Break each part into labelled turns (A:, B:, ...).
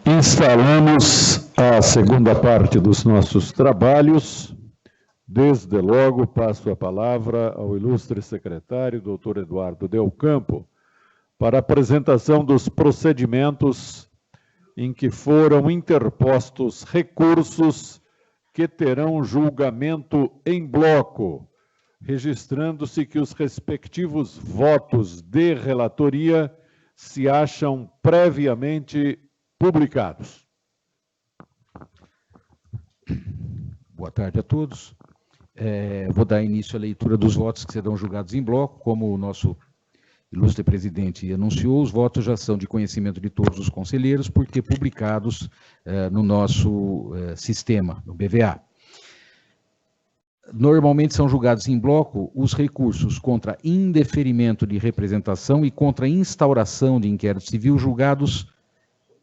A: Instalamos a segunda parte dos nossos trabalhos. Desde logo, passo a palavra ao ilustre secretário, doutor Eduardo Del Campo, para a apresentação dos procedimentos em que foram interpostos recursos que terão julgamento em bloco, registrando-se que os respectivos votos de relatoria se acham previamente publicados.
B: Boa tarde a todos. Vou dar início à leitura dos votos que serão julgados em bloco. Como o nosso ilustre presidente anunciou, os votos já são de conhecimento de todos os conselheiros, porque publicados no nosso sistema, no BVA. Normalmente são julgados em bloco os recursos contra indeferimento de representação e contra instauração de inquérito civil julgados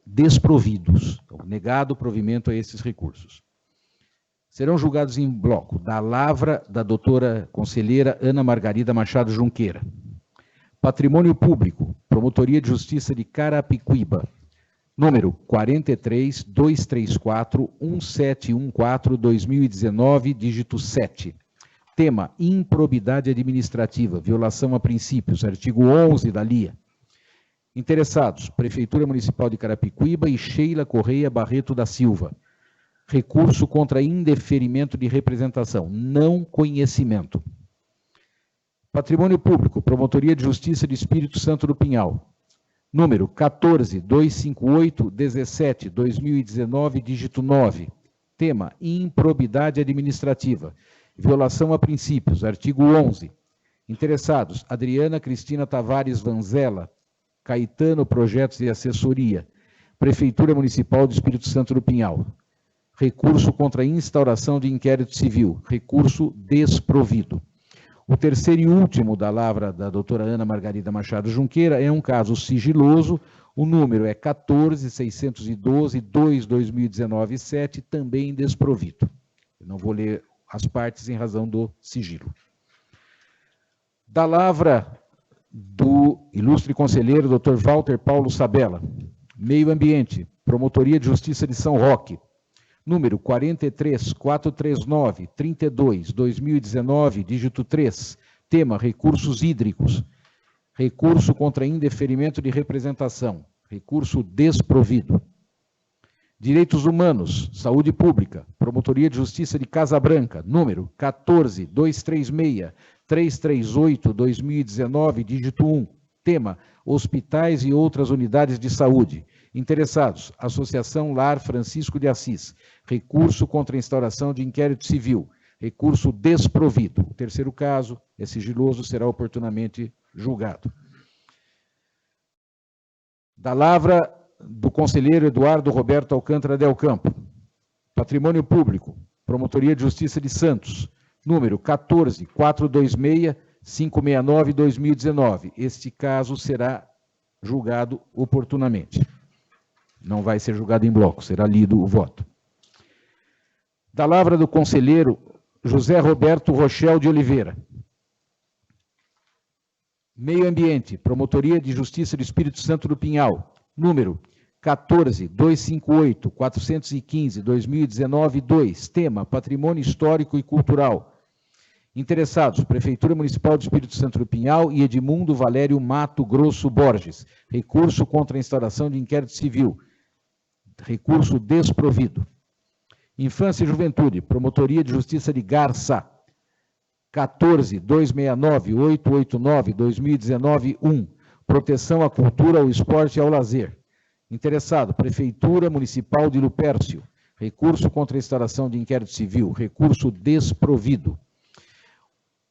B: desprovidos. Então, negado o provimento a esses recursos. Serão julgados em bloco da lavra da doutora conselheira Ana Margarida Machado Junqueira. Patrimônio Público, Promotoria de Justiça de Carapicuíba, número 43-234-1714-2019, dígito 7. Tema: improbidade administrativa, violação a princípios, artigo 11 da LIA. Interessados: Prefeitura Municipal de Carapicuíba e Sheila Correia Barreto da Silva. Recurso contra indeferimento de representação, não conhecimento. Patrimônio Público, Promotoria de Justiça de Espírito Santo do Pinhal, número 14-258-17-2019, dígito 9. Tema: improbidade administrativa, violação a princípios, artigo 11. Interessados: Adriana Cristina Tavares Vanzella, Caetano Projetos e Assessoria, Prefeitura Municipal do Espírito Santo do Pinhal. Recurso contra a instauração de inquérito civil, recurso desprovido. O terceiro e último da lavra da doutora Ana Margarida Machado Junqueira é um caso sigiloso, o número é 14.612-2/2019-7, também desprovido. Eu não vou ler as partes em razão do sigilo. Da lavra do ilustre conselheiro Dr. Walter Paulo Sabella, Meio Ambiente, Promotoria de Justiça de São Roque, número 43-439-32-2019, dígito 3, tema: recursos hídricos, recurso contra indeferimento de representação, recurso desprovido. Direitos Humanos, Saúde Pública, Promotoria de Justiça de Casa Branca, número 14-236-338-2019, dígito 1, tema: hospitais e outras unidades de saúde. Interessados: Associação Lar Francisco de Assis, recurso contra a instauração de inquérito civil, recurso desprovido. O terceiro caso é sigiloso, será oportunamente julgado. Da lavra do conselheiro Eduardo Roberto Alcântara Del Campo, Patrimônio Público, Promotoria de Justiça de Santos, número 14-426-569-2019. Este caso será julgado oportunamente. Não vai ser julgado em bloco, será lido o voto. Da lavra do conselheiro José Roberto Rochel de Oliveira. Meio Ambiente, Promotoria de Justiça do Espírito Santo do Pinhal, número 14-258-415-2019-2, tema: Patrimônio Histórico e Cultural. Interessados: Prefeitura Municipal do Espírito Santo do Pinhal e Edmundo Valério Mato Grosso Borges. Recurso contra a instauração de inquérito civil. Recurso desprovido. Infância e Juventude, Promotoria de Justiça de Garça, 14-269-889-2019-1, Proteção à Cultura, ao Esporte e ao Lazer. Interessado: Prefeitura Municipal de Lupércio. Recurso contra a instauração de inquérito civil. Recurso desprovido.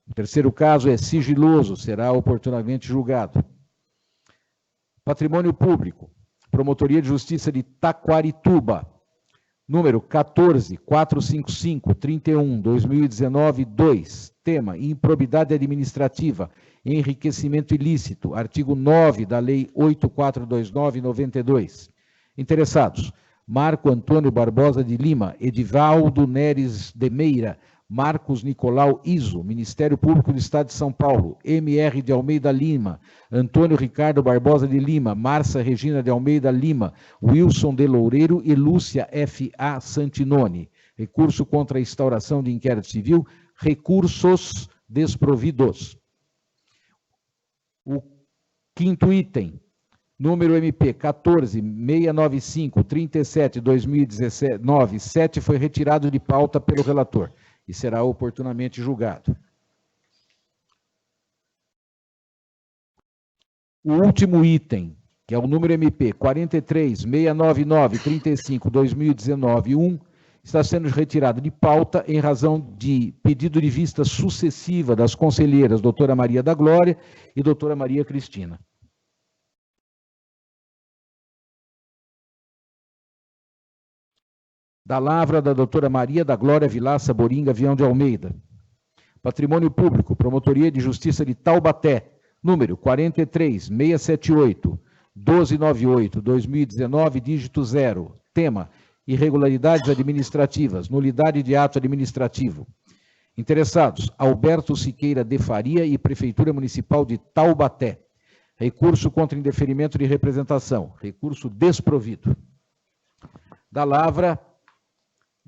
B: O terceiro caso é sigiloso, será oportunamente julgado. Patrimônio Público, Promotoria de Justiça de Taquarituba, número 14-455-31-2019-2, tema: improbidade administrativa, enriquecimento ilícito, artigo 9 da Lei 8429/92. Interessados: Marco Antônio Barbosa de Lima, Edivaldo Neres de Meira, Marcos Nicolau Iso, Ministério Público do Estado de São Paulo, MR de Almeida Lima, Antônio Ricardo Barbosa de Lima, Márcia Regina de Almeida Lima, Wilson de Loureiro e Lúcia F.A. Santinoni. Recurso contra a instauração de inquérito civil, recursos desprovidos. O quinto item, número MP 14-695-37-2019, 7 foi retirado de pauta pelo relator e será oportunamente julgado. O último item, que é o número MP 43-699-35-2019, 1, está sendo retirado de pauta em razão de pedido de vista sucessiva das conselheiras doutora Maria da Glória e doutora Maria Cristina. Da lavra da doutora Maria da Glória Vilaça Boringa Vião de Almeida. Patrimônio Público, Promotoria de Justiça de Taubaté, número 43-678-1298-2019, dígito 0. Tema: irregularidades administrativas, nulidade de ato administrativo. Interessados: Alberto Siqueira de Faria e Prefeitura Municipal de Taubaté. Recurso contra indeferimento de representação. Recurso desprovido. Da lavra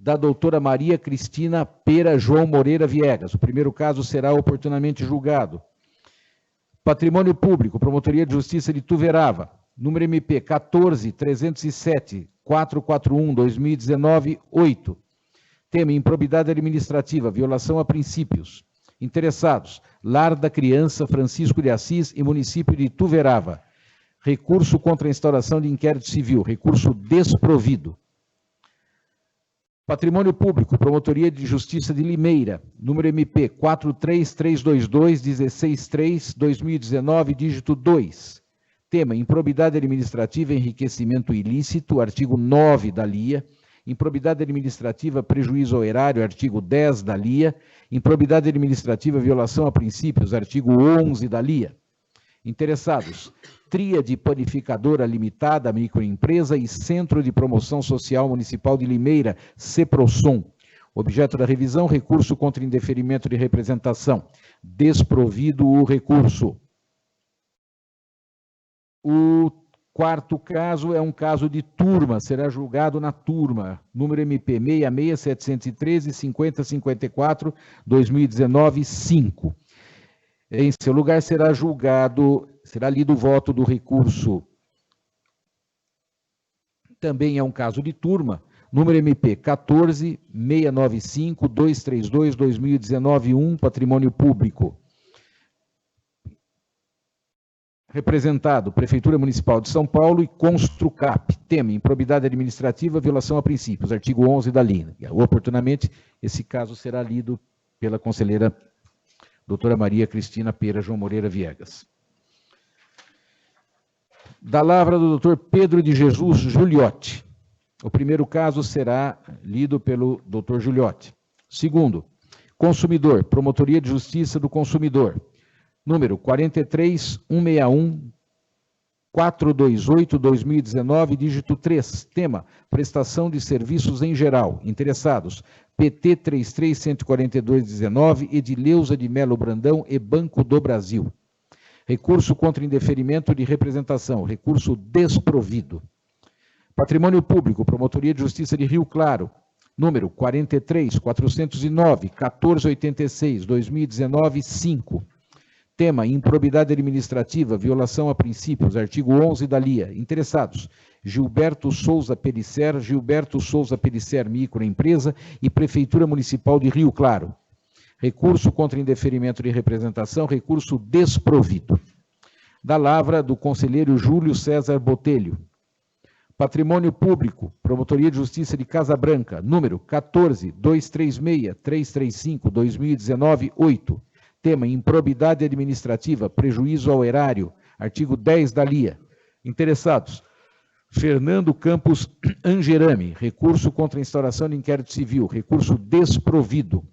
B: da doutora Maria Cristina Pera João Moreira Viegas. O primeiro caso será oportunamente julgado. Patrimônio Público, Promotoria de Justiça de Tuverava, número MP 14-307-441-2019, 8. Tema: improbidade administrativa, violação a princípios. Interessados: Lar da Criança Francisco de Assis e município de Tuverava. Recurso contra a instauração de inquérito civil. Recurso desprovido. Patrimônio Público, Promotoria de Justiça de Limeira, número MP 43322-163-2019, dígito 2. Tema: improbidade administrativa, enriquecimento ilícito, artigo 9 da LIA. Improbidade administrativa, prejuízo ao erário, artigo 10 da LIA. Improbidade administrativa, violação a princípios, artigo 11 da LIA. Interessados: Tríade Panificadora Limitada, Microempresa e Centro de Promoção Social Municipal de Limeira, CEPROSOM. Objeto da revisão: recurso contra indeferimento de representação. Desprovido o recurso. O quarto caso é um caso de turma, será julgado na turma. Número MP 66-713-5054, 2019, 5. Em seu lugar será julgado, será lido o voto do recurso. Também é um caso de turma, número MP 14-695-232, 2019, 1, Patrimônio Público. Representado, Prefeitura Municipal de São Paulo e Construcap. Tema: improbidade administrativa, violação a princípios, artigo 11 da LIA. Oportunamente, esse caso será lido pela conselheira doutora Maria Cristina Pera João Moreira Viegas. Da lavra do doutor Pedro de Jesus Giuliotti. O primeiro caso será lido pelo doutor Giuliotti. Segundo, consumidor, Promotoria de Justiça do Consumidor. Número 43161-428, 2019, dígito 3. Tema: prestação de serviços em geral. Interessados: PT 3314219, Edileuza de Melo Brandão e Banco do Brasil. Recurso contra indeferimento de representação. Recurso desprovido. Patrimônio Público, Promotoria de Justiça de Rio Claro. Número 43409-1486, 2019, 5. Tema: improbidade administrativa, violação a princípios, artigo 11 da LIA. Interessados: Gilberto Souza Pellicer Microempresa e Prefeitura Municipal de Rio Claro. Recurso contra indeferimento de representação, recurso desprovido. Da lavra do conselheiro Júlio César Botelho. Patrimônio Público, Promotoria de Justiça de Casa Branca, número 14-236-335, 2019, 8. Tema: improbidade administrativa, prejuízo ao erário, artigo 10 da LIA. Interessados: Fernando Campos Angerami, recurso contra a instauração de inquérito civil, recurso desprovido.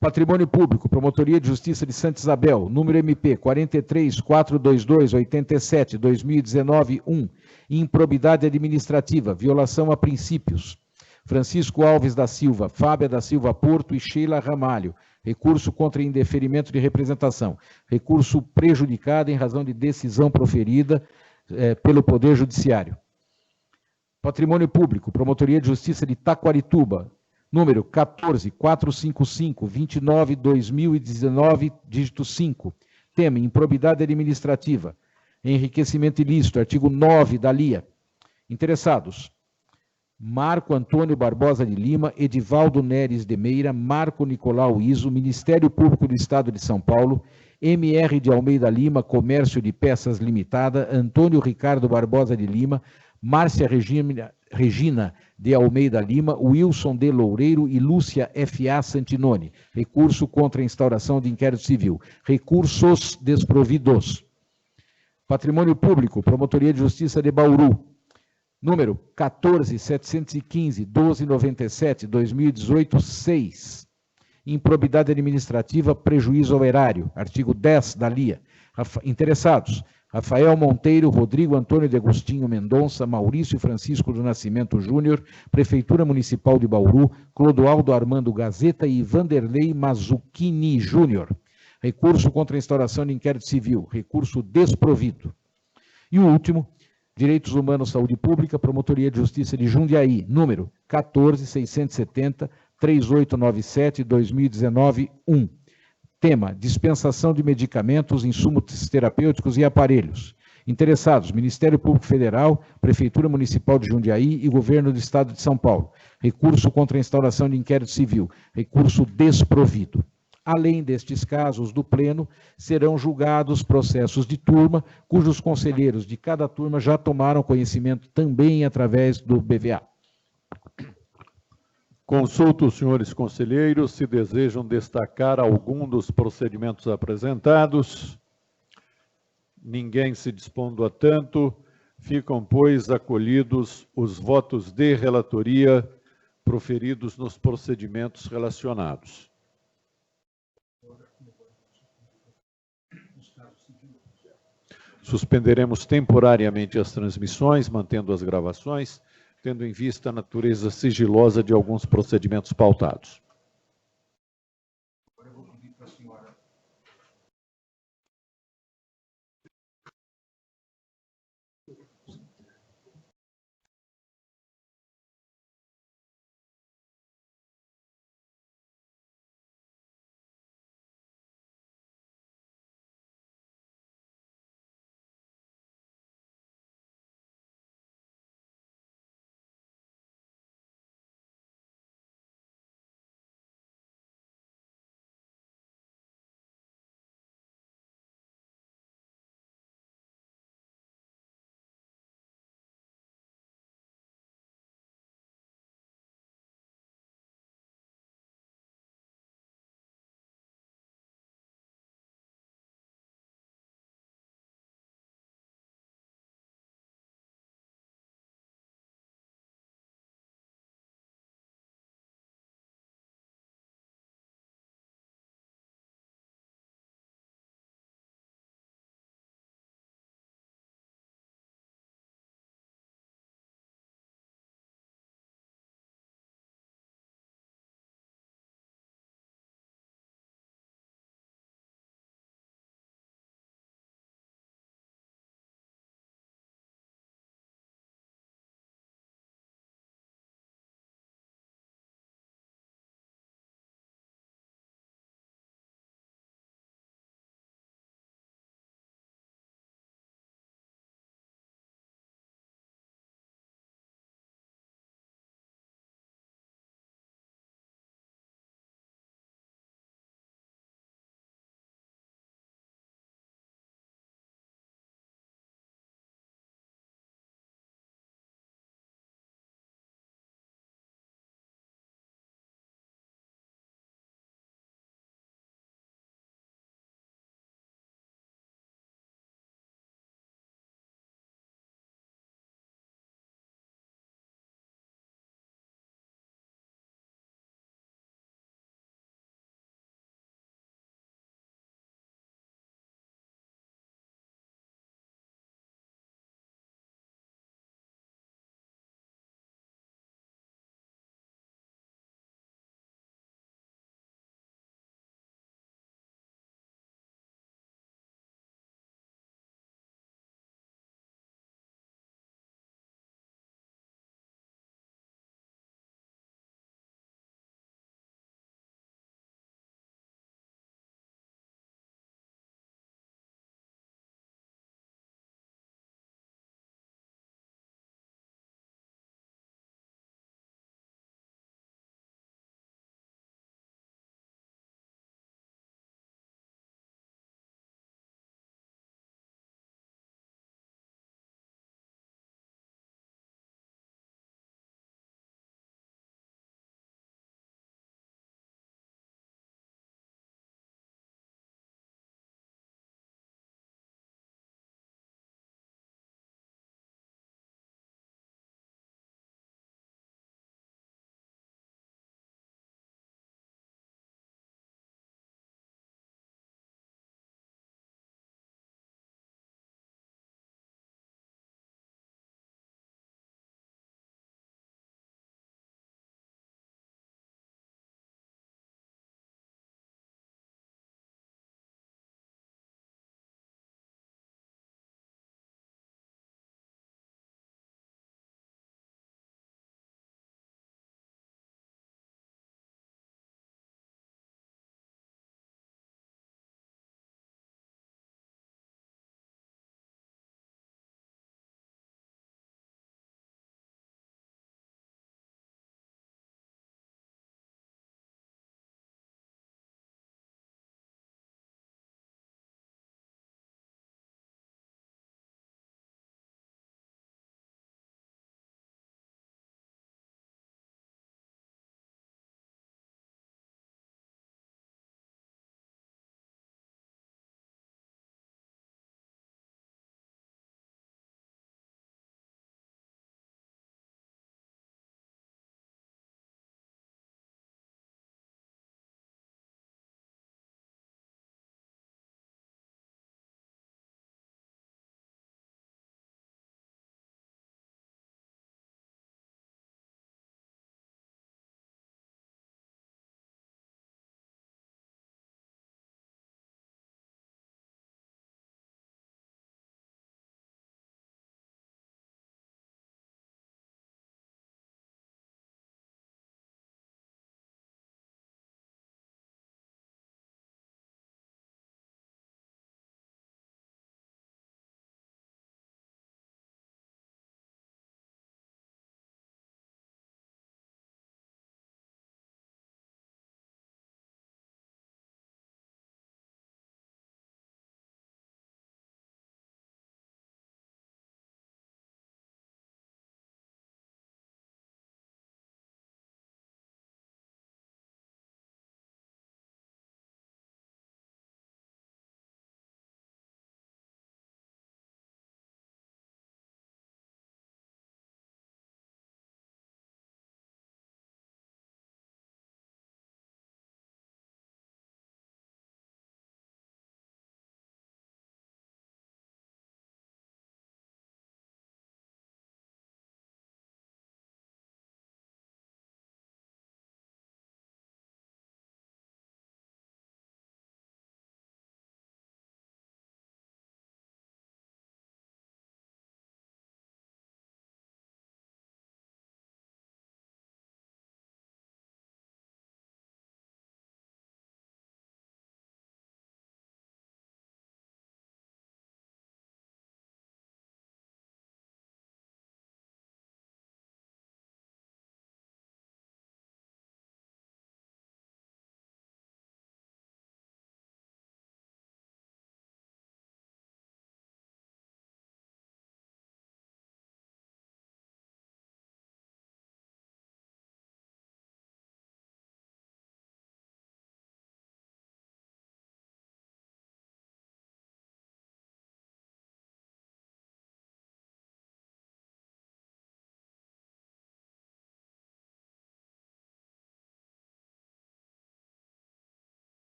B: Patrimônio Público, Promotoria de Justiça de Santa Isabel, número MP 4342287, 2019, 1. Improbidade administrativa, violação a princípios. Francisco Alves da Silva, Fábia da Silva Porto e Sheila Ramalho. Recurso contra indeferimento de representação. Recurso prejudicado em razão de decisão proferida pelo Poder Judiciário. Patrimônio Público, Promotoria de Justiça de Taquarituba, número 14.455-29/2019, dígito 5. Tema: improbidade administrativa. Enriquecimento ilícito, artigo 9 da LIA. Interessados: Marco Antônio Barbosa de Lima, Edivaldo Neres de Meira, Marco Nicolau Iso, Ministério Público do Estado de São Paulo, MR de Almeida Lima, Comércio de Peças Limitada, Antônio Ricardo Barbosa de Lima, Márcia Regina de Almeida Lima, Wilson de Loureiro e Lúcia F.A. Santinoni. Recurso contra a instauração de inquérito civil. Recursos desprovidos. Patrimônio Público, Promotoria de Justiça de Bauru, número 14.715-1297, 2018, 6. Improbidade administrativa, prejuízo ao erário. Artigo 10 da LIA. Interessados: Rafael Monteiro, Rodrigo Antônio de Agostinho Mendonça, Maurício Francisco do Nascimento Júnior, Prefeitura Municipal de Bauru, Clodoaldo Armando Gazeta e Vanderlei Mazzucchini Júnior. Recurso contra a instauração de inquérito civil. Recurso desprovido. E o último: Direitos Humanos, Saúde Pública, Promotoria de Justiça de Jundiaí, número 14.670-3897, 2019, 1. Tema: dispensação de medicamentos, insumos terapêuticos e aparelhos. Interessados: Ministério Público Federal, Prefeitura Municipal de Jundiaí e Governo do Estado de São Paulo. Recurso contra a instauração de inquérito civil. Recurso desprovido. Além destes casos do Pleno, serão julgados processos de turma, cujos conselheiros de cada turma já tomaram conhecimento também através do BVA.
A: Consulto os senhores conselheiros se desejam destacar algum dos procedimentos apresentados. Ninguém se dispondo a tanto, ficam, pois, acolhidos os votos de relatoria proferidos nos procedimentos relacionados. Suspenderemos temporariamente as transmissões, mantendo as gravações, tendo em vista a natureza sigilosa de alguns procedimentos pautados.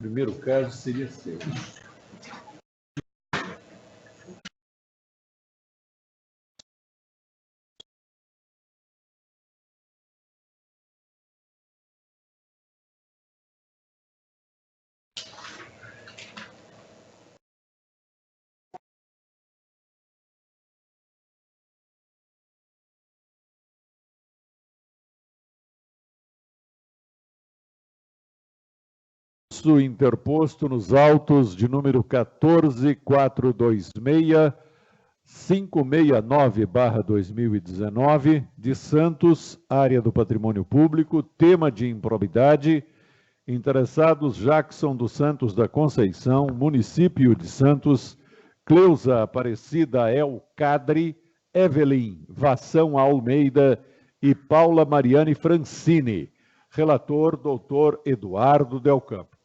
A: O primeiro caso seria seu. Interposto nos autos de número 14426-569/2019, de Santos, área do Patrimônio Público, tema de improbidade, interessados Jackson dos Santos da Conceição, município de Santos, Cleusa Aparecida El Cadre, Evelyn Vação Almeida e Paula Mariane Francini. Relator, doutor Eduardo Del Campo.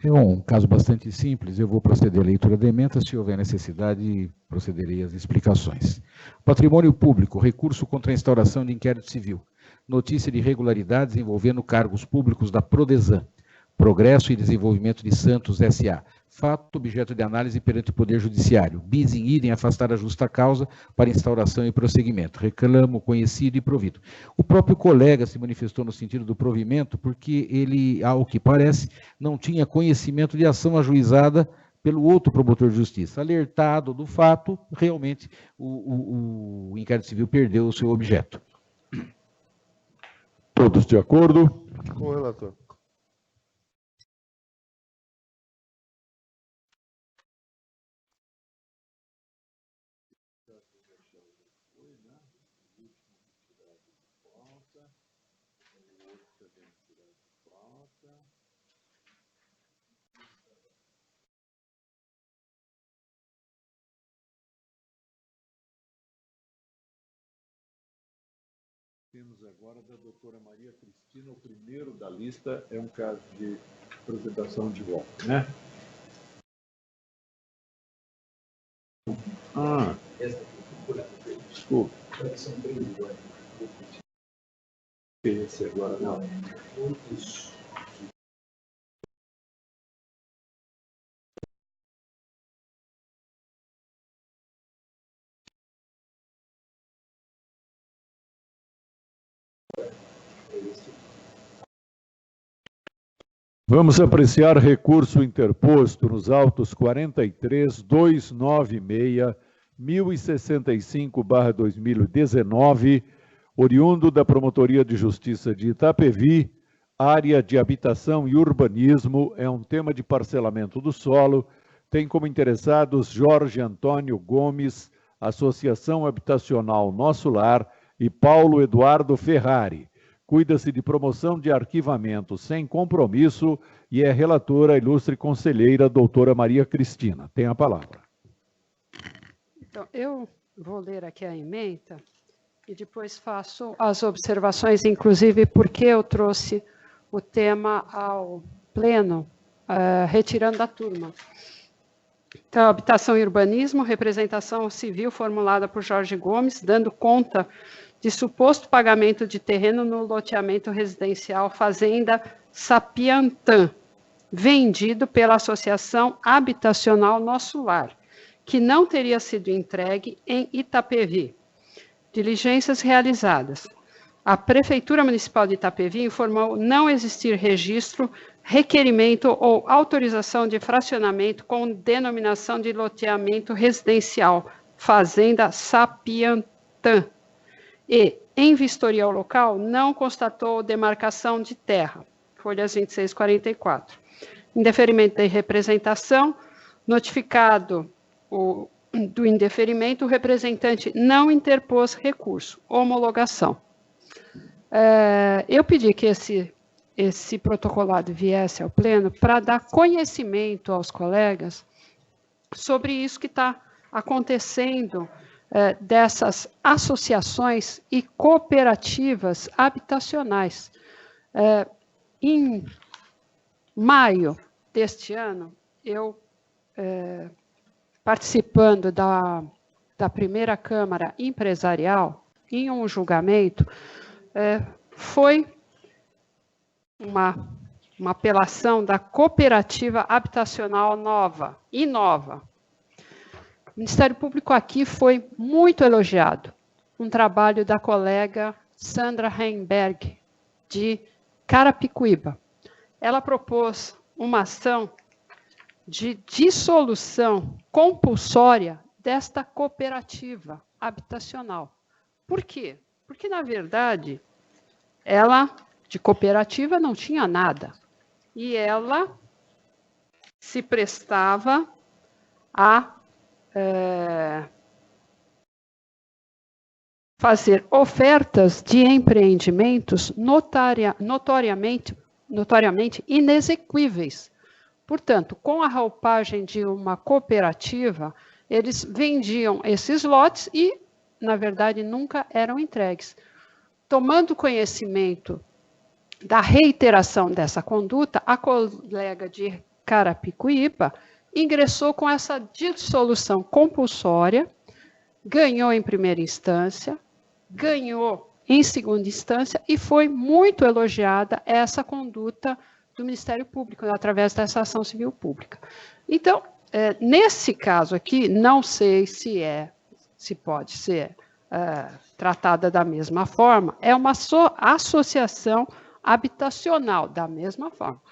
B: É um caso bastante simples, eu vou proceder à leitura da ementa, se houver necessidade, procederei às explicações. Patrimônio Público, recurso contra a instauração de inquérito civil. Notícia de irregularidades envolvendo cargos públicos da Prodesan. Progresso e Desenvolvimento de Santos, S.A. Fato objeto de análise perante o Poder Judiciário. Bis in idem afastar a justa causa para instauração e prosseguimento. Reclamo conhecido e provido. O próprio colega se manifestou no sentido do provimento porque ele, ao que parece, não tinha conhecimento de ação ajuizada pelo outro promotor de justiça. Alertado do fato, realmente o inquérito civil perdeu o seu objeto.
A: Todos de acordo?
C: Com o relator.
A: Temos agora da doutora Maria Cristina, o primeiro da lista é um caso de apresentação de voto, né? Desculpa. Esse agora não. Vamos apreciar recurso interposto nos autos 43.296/1065/2019, oriundo da Promotoria de Justiça de Itapevi, área de habitação e urbanismo, é um tema de parcelamento do solo, tem como interessados Jorge Antônio Gomes, Associação Habitacional Nosso Lar, e Paulo Eduardo Ferrari. Cuida-se de promoção de arquivamento sem compromisso e é relatora a ilustre conselheira doutora Maria Cristina. Tem a palavra.
D: Então, eu vou ler aqui a ementa e depois faço as observações, inclusive porque eu trouxe o tema ao pleno, retirando da turma. Então, habitação e urbanismo, representação civil formulada por Jorge Gomes, dando conta de suposto pagamento de terreno no loteamento residencial Fazenda Sapiantã, vendido pela Associação Habitacional Nosso Lar, que não teria sido entregue em Itapevi. Diligências realizadas. A Prefeitura Municipal de Itapevi informou não existir registro, requerimento ou autorização de fracionamento com denominação de loteamento residencial Fazenda Sapiantã. E, em vistoria ao local, não constatou demarcação de terra. Folhas 26 e 44. Indeferimento da representação, notificado do indeferimento, o representante não interpôs recurso. Homologação. Eu pedi que esse protocolado viesse ao pleno para dar conhecimento aos colegas sobre isso que está acontecendo dessas associações e cooperativas habitacionais. Em maio deste ano, eu, participando da primeira Câmara Empresarial, em um julgamento, foi uma uma apelação da cooperativa habitacional nova, Inova. O Ministério Público aqui foi muito elogiado. Um trabalho da colega Sandra Heimberg, de Carapicuíba. Ela propôs uma ação de dissolução compulsória desta cooperativa habitacional. Por quê? Porque, na verdade, ela, de cooperativa, não tinha nada. E ela se prestava a fazer ofertas de empreendimentos notoriamente inexequíveis. Portanto, com a roupagem de uma cooperativa, eles vendiam esses lotes e, na verdade, nunca eram entregues. Tomando conhecimento da reiteração dessa conduta, a colega de Carapicuíba ingressou com essa dissolução compulsória, ganhou em primeira instância, ganhou em segunda instância e foi muito elogiada essa conduta do Ministério Público, através dessa ação civil pública. Então, nesse caso aqui, não sei se pode ser tratada da mesma forma, é uma associação habitacional, da mesma forma.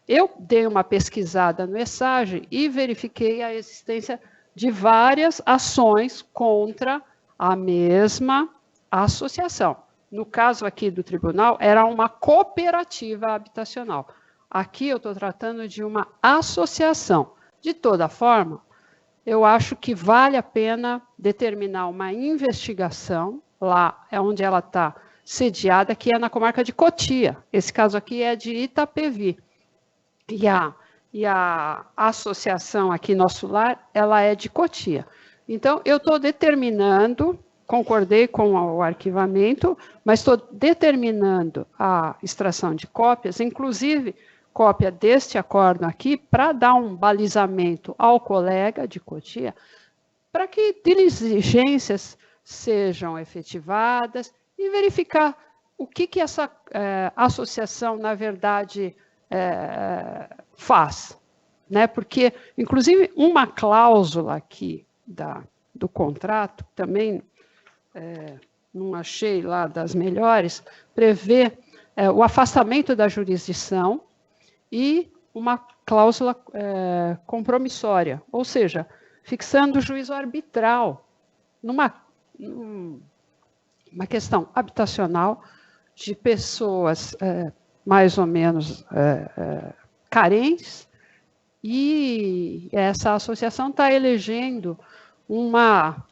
D: Eu dei uma pesquisada no ESAGE e verifiquei a existência de várias ações contra a mesma associação. No caso aqui do tribunal, era uma cooperativa habitacional. Aqui eu estou tratando de uma associação. De toda forma, eu acho que vale a pena determinar uma investigação, lá é onde ela está sediada, que é na comarca de Cotia. Esse caso aqui é de Itapevi. E a associação aqui, Nosso Lar, ela é de Cotia. Então, eu estou determinando, concordei com o arquivamento, mas estou determinando a extração de cópias, inclusive cópia deste acórdão aqui, para dar um balizamento ao colega de Cotia, para que diligências sejam efetivadas e verificar o que essa associação, na verdade, faz. Né? Porque, inclusive, uma cláusula aqui do contrato, também não achei lá das melhores, prevê o afastamento da jurisdição e uma cláusula compromissória, ou seja, fixando o juízo arbitral numa questão habitacional de pessoas mais ou menos carentes, e essa associação está elegendo uma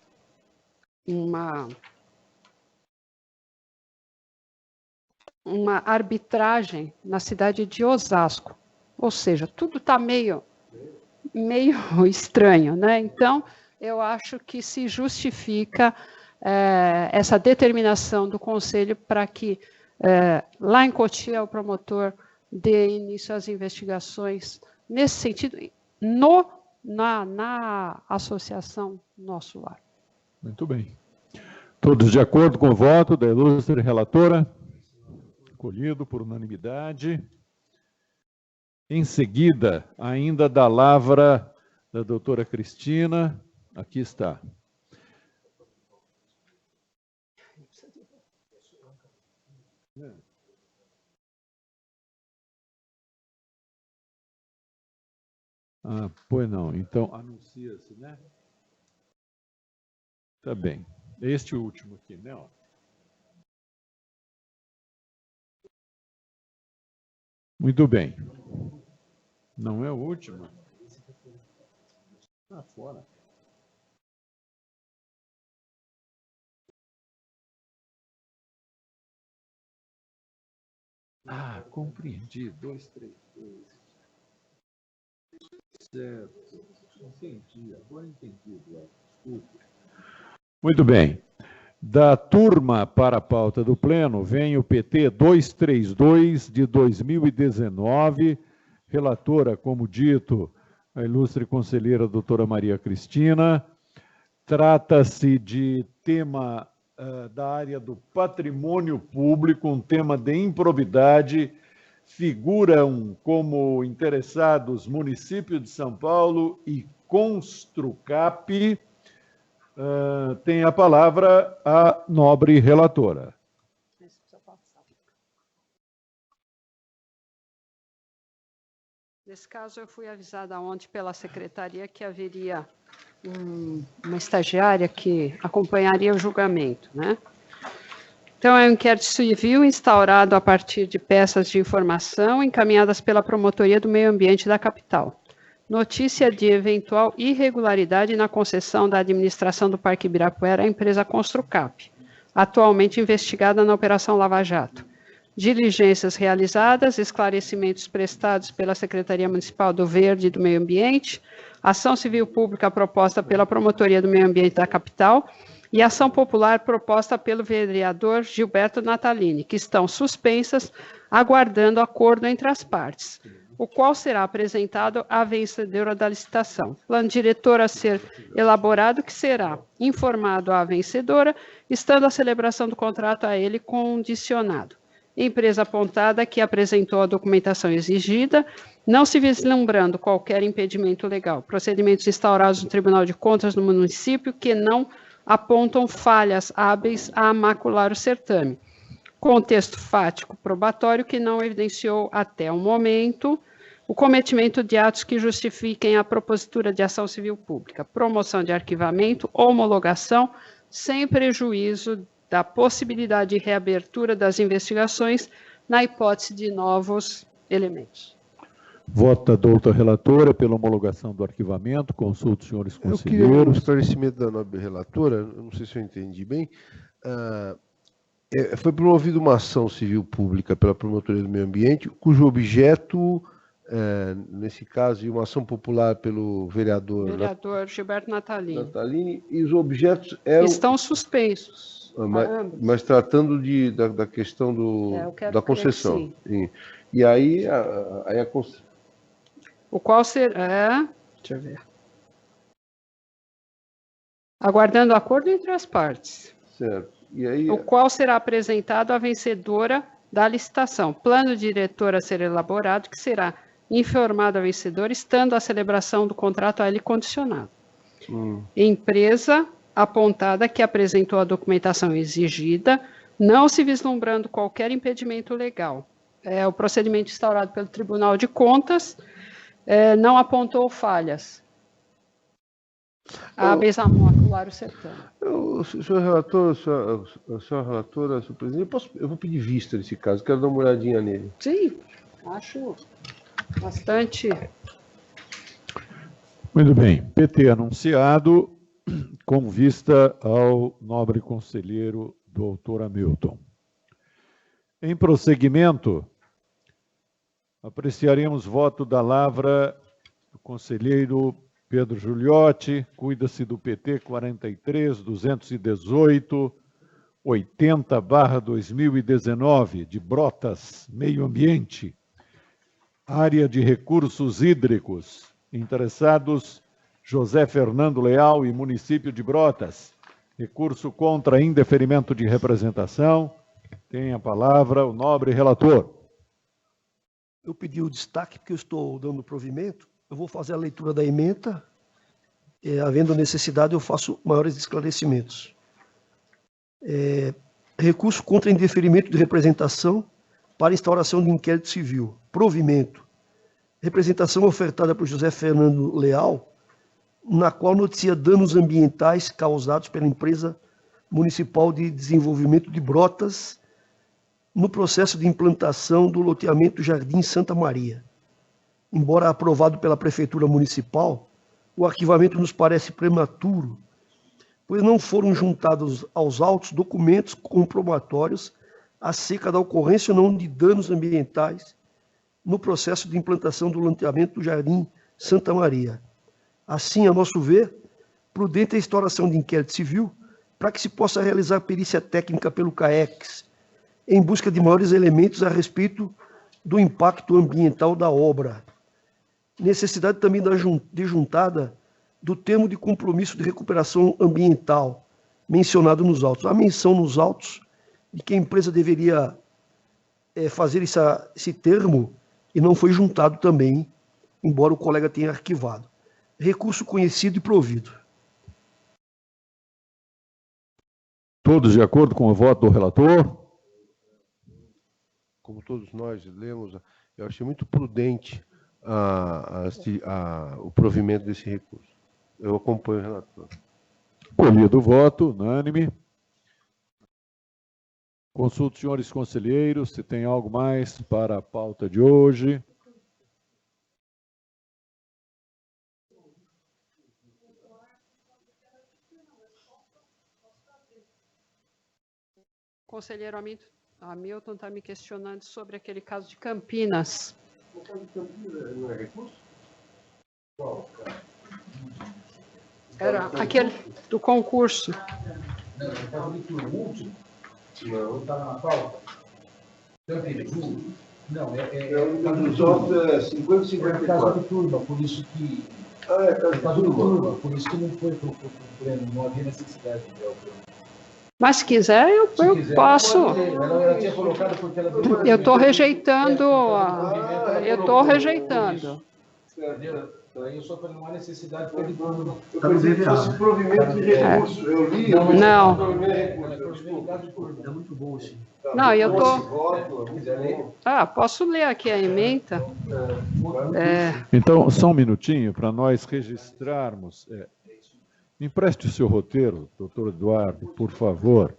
D: arbitragem na cidade de Osasco. Ou seja, tudo está meio estranho, né? Então, eu acho que se justifica essa determinação do Conselho para que, lá em Cotia, o promotor dê início às investigações nesse sentido, na associação Nosso Lar.
A: Muito bem. Todos de acordo com o voto da ilustre relatora? Acolhido por unanimidade. Em seguida, ainda da lavra da doutora Cristina, aqui está. Ah, pois não. Então, anuncia-se, né? Tá bem. Este último aqui, né? Ó. Muito bem. Não é o último? Está fora. Ah, compreendi. 2, 3, 2. Certo. Entendi. Agora entendi, Eduardo. Desculpe. Muito bem. Da turma para a pauta do Pleno, vem o PT 232 de 2019, relatora, como dito, a ilustre conselheira doutora Maria Cristina. Trata-se de tema da área do patrimônio público, um tema de improbidade figuram como interessados município de São Paulo e Construcap. Tem a palavra a nobre relatora.
D: Nesse caso, eu fui avisada ontem pela secretaria que haveria uma estagiária que acompanharia o julgamento, né? Então, é um inquérito civil instaurado a partir de peças de informação encaminhadas pela Promotoria do Meio Ambiente da capital. Notícia de eventual irregularidade na concessão da administração do Parque Ibirapuera à empresa Construcap, atualmente investigada na Operação Lava Jato. Diligências realizadas, esclarecimentos prestados pela Secretaria Municipal do Verde e do Meio Ambiente, ação civil pública proposta pela Promotoria do Meio Ambiente da capital e ação popular proposta pelo vereador Gilberto Natalini, que estão suspensas, aguardando acordo entre as partes, o qual será apresentado à vencedora da licitação. Plano diretor a ser elaborado, que será informado à vencedora, estando a celebração do contrato a ele condicionado. Empresa apontada que apresentou a documentação exigida, não se vislumbrando qualquer impedimento legal. Procedimentos instaurados no Tribunal de Contas do município que não apontam falhas hábeis a macular o certame. Contexto fático probatório que não evidenciou até o momento o cometimento de atos que justifiquem a propositura de ação civil pública, promoção de arquivamento, homologação, sem prejuízo da possibilidade de reabertura das investigações na hipótese de novos elementos.
A: Vota a doutora relatora pela homologação do arquivamento. Consulto os senhores conselheiros.
C: Eu queria um esclarecimento da nobre relatora, não sei se eu entendi bem. Foi promovida uma ação civil pública pela Promotoria do Meio Ambiente, cujo objeto, nesse caso, e uma ação popular pelo vereador
D: Gilberto
C: Natalini, e os objetos eram...
D: Estão suspensos.
C: Mas tratando da questão da concessão. E aí a concessão...
D: O qual será... Deixa eu ver. Aguardando acordo entre as partes.
C: Certo. E aí...
D: O qual será apresentado à vencedora da licitação. Plano diretor a ser elaborado, que será informado à vencedora, estando a celebração do contrato a ele condicionado. Empresa apontada que apresentou a documentação exigida, não se vislumbrando qualquer impedimento legal. O procedimento instaurado pelo Tribunal de Contas não apontou falhas. Hábeis a macular o certame.
C: Senhor relator, senhora relatora, senhor presidente, eu vou pedir vista nesse caso, quero dar uma olhadinha nele.
D: Sim, acho bastante.
A: Muito bem. PT anunciado, com vista ao nobre conselheiro doutor Hamilton. Em prosseguimento, apreciaremos voto da lavra do conselheiro Pedro Giuliotti, cuida-se do PT 43-218-80/2019, de Brotas, Meio Ambiente, área de recursos hídricos, interessados José Fernando Leal e município de Brotas, recurso contra indeferimento de representação. Tem a palavra o nobre relator.
E: Eu pedi o destaque porque eu estou dando provimento. Eu vou fazer a leitura da ementa. Havendo necessidade, eu faço maiores esclarecimentos. Recurso contra indeferimento de representação para instauração de inquérito civil. Provimento. Representação ofertada por José Fernando Leal, na qual noticia danos ambientais causados pela empresa municipal de desenvolvimento de Brotas no processo de implantação do loteamento Jardim Santa Maria. Embora aprovado pela Prefeitura Municipal, o arquivamento nos parece prematuro, pois não foram juntados aos autos documentos comprobatórios acerca da ocorrência ou não de danos ambientais no processo de implantação do loteamento do Jardim Santa Maria. Assim, a nosso ver, prudente a instauração de inquérito civil para que se possa realizar perícia técnica pelo CAEX, em busca de maiores elementos a respeito do impacto ambiental da obra. Necessidade também de juntada do termo de compromisso de recuperação ambiental mencionado nos autos. A menção nos autos de que a empresa deveria fazer esse termo e não foi juntado também, embora o colega tenha arquivado. Recurso conhecido e provido.
A: Todos de acordo com o voto do relator?
C: Como todos nós lemos, eu achei muito prudente o provimento desse recurso. Eu acompanho o relator.
A: Colhido o voto, unânime. Consulto os senhores conselheiros se tem algo mais para a pauta de hoje.
D: O conselheiro Hamilton está me questionando sobre aquele caso de Campinas.
C: O caso de Campinas não é recurso? Qual?
D: Era aquele do concurso.
B: Não, o caso de turno, o último.
C: Não.
B: Está na pauta. Campinas, não,
C: O caso dos outros é 50 e 54.
B: É caso de turma, por isso que...
C: É caso de turma.
B: Por isso que não foi para o pleno, não havia necessidade de algo.
D: Mas se quiser, eu posso.
B: Ela tinha colocado porque ela...
D: Eu estou rejeitando. Eu estou rejeitando.
B: Entendeu? Então, aí eu só falei, não há necessidade de turma.
C: Eu pensei que fosse provimento de recurso. Eu li.
D: Não.
E: É muito bom esse.
D: Não, eu estou. Posso ler aqui a ementa?
A: Então, só um minutinho para nós registrarmos. Me empreste o seu roteiro, doutor Eduardo, por favor.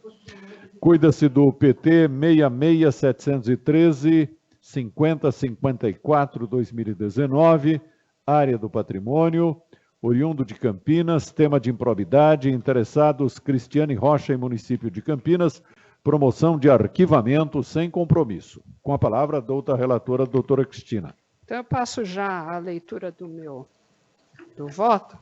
A: Cuida-se do PT 66713 5054 2019, área do patrimônio, oriundo de Campinas, tema de improbidade, interessados Cristiane Rocha e município de Campinas, promoção de arquivamento sem compromisso. Com a palavra, a relatora, doutora Cristina.
D: Então, eu passo já a leitura do voto.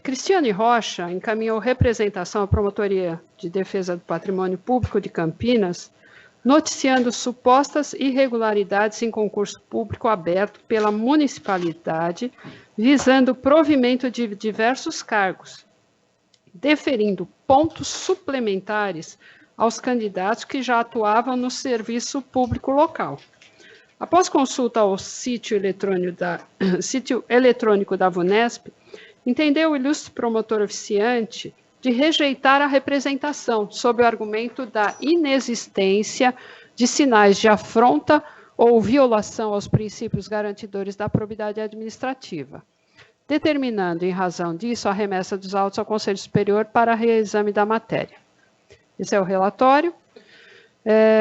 D: Cristiane Rocha encaminhou representação à Promotoria de Defesa do Patrimônio Público de Campinas, noticiando supostas irregularidades em concurso público aberto pela municipalidade, visando o provimento de diversos cargos, deferindo pontos suplementares aos candidatos que já atuavam no serviço público local. Após consulta ao sítio eletrônico da VUNESP, entendeu o ilustre promotor oficiante de rejeitar a representação, sob o argumento da inexistência de sinais de afronta ou violação aos princípios garantidores da probidade administrativa, determinando, em razão disso, a remessa dos autos ao Conselho Superior para reexame da matéria. Esse é o relatório.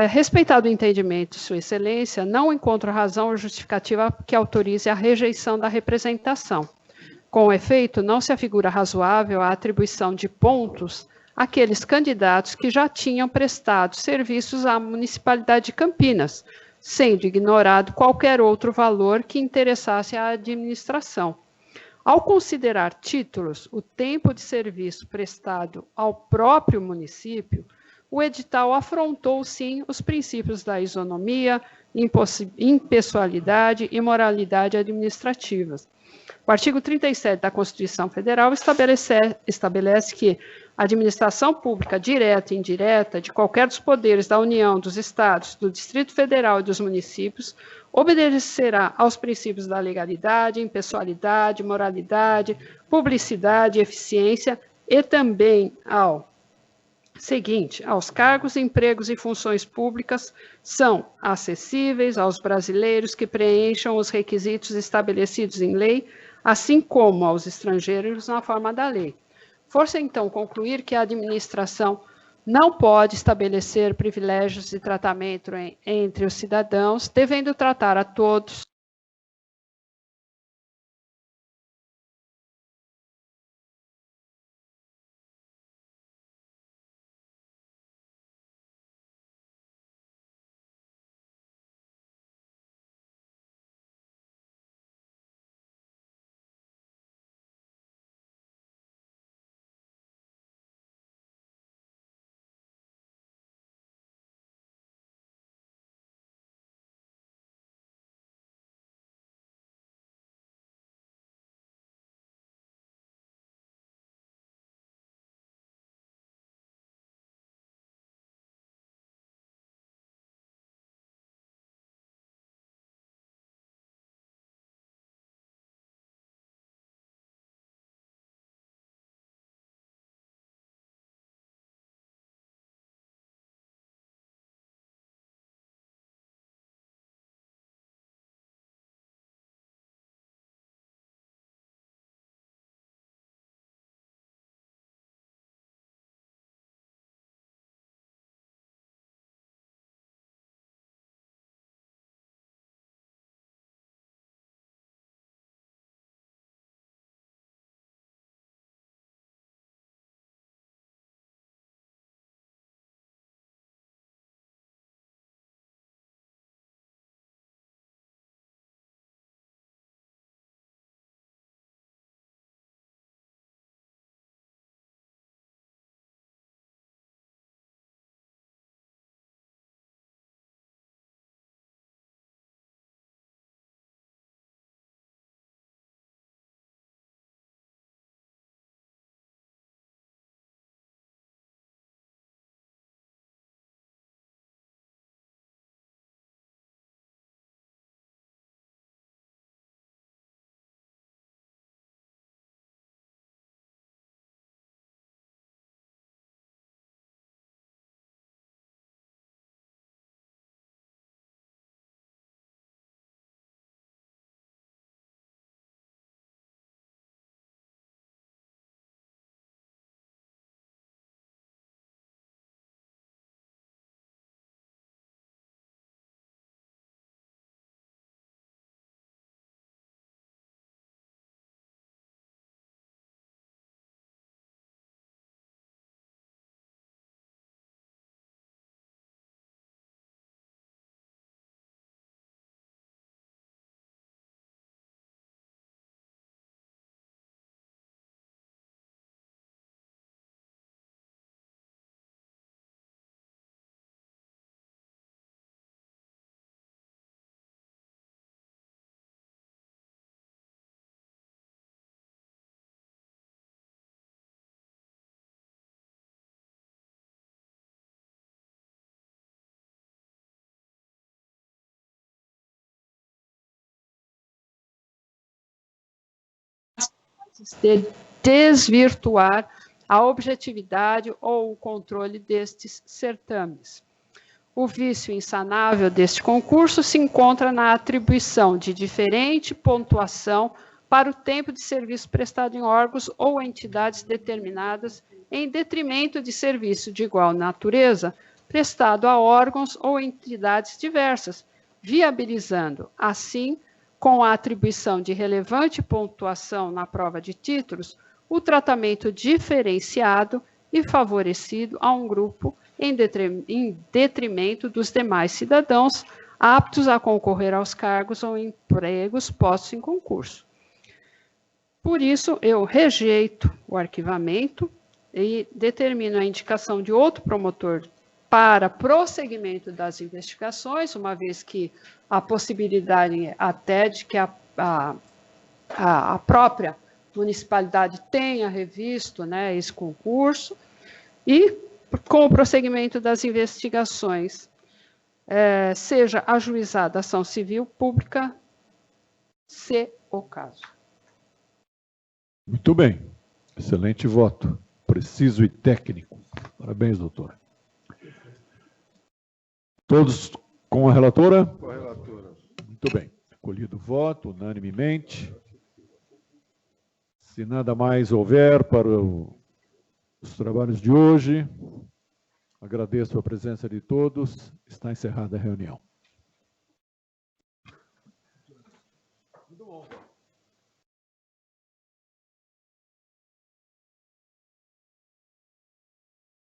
D: Respeitado o entendimento de Sua Excelência, não encontro razão ou justificativa que autorize a rejeição da representação. Com efeito, não se afigura razoável a atribuição de pontos àqueles candidatos que já tinham prestado serviços à Municipalidade de Campinas, sendo ignorado qualquer outro valor que interessasse à administração. Ao considerar títulos o tempo de serviço prestado ao próprio município, o edital afrontou, sim, os princípios da isonomia, impessoalidade e moralidade administrativas. O artigo 37 da Constituição Federal estabelece que a administração pública direta e indireta de qualquer dos poderes da União, dos Estados, do Distrito Federal e dos municípios obedecerá aos princípios da legalidade, impessoalidade, moralidade, publicidade, eficiência e também aos cargos, empregos e funções públicas são acessíveis aos brasileiros que preencham os requisitos estabelecidos em lei, assim como aos estrangeiros na forma da lei. For-se então concluir que a administração não pode estabelecer privilégios de tratamento entre os cidadãos, devendo tratar a todos hipóteses de desvirtuar a objetividade ou o controle destes certames. O vício insanável deste concurso se encontra na atribuição de diferente pontuação para o tempo de serviço prestado em órgãos ou entidades determinadas em detrimento de serviço de igual natureza prestado a órgãos ou entidades diversas, viabilizando, assim, com a atribuição de relevante pontuação na prova de títulos, o tratamento diferenciado e favorecido a um grupo em detrimento dos demais cidadãos aptos a concorrer aos cargos ou empregos postos em concurso. Por isso, eu rejeito o arquivamento e determino a indicação de outro promotor para prosseguimento das investigações, uma vez que a possibilidade até de que a própria municipalidade tenha revisto, né, esse concurso, e com o prosseguimento das investigações, seja ajuizada ação civil pública, se o caso.
A: Muito bem. Excelente voto. Preciso e técnico. Parabéns, doutora. Todos com a relatora?
C: Com a relatora.
A: Muito bem. Acolhido o voto, unanimemente. Se nada mais houver para os trabalhos de hoje, agradeço a presença de todos. Está encerrada a reunião.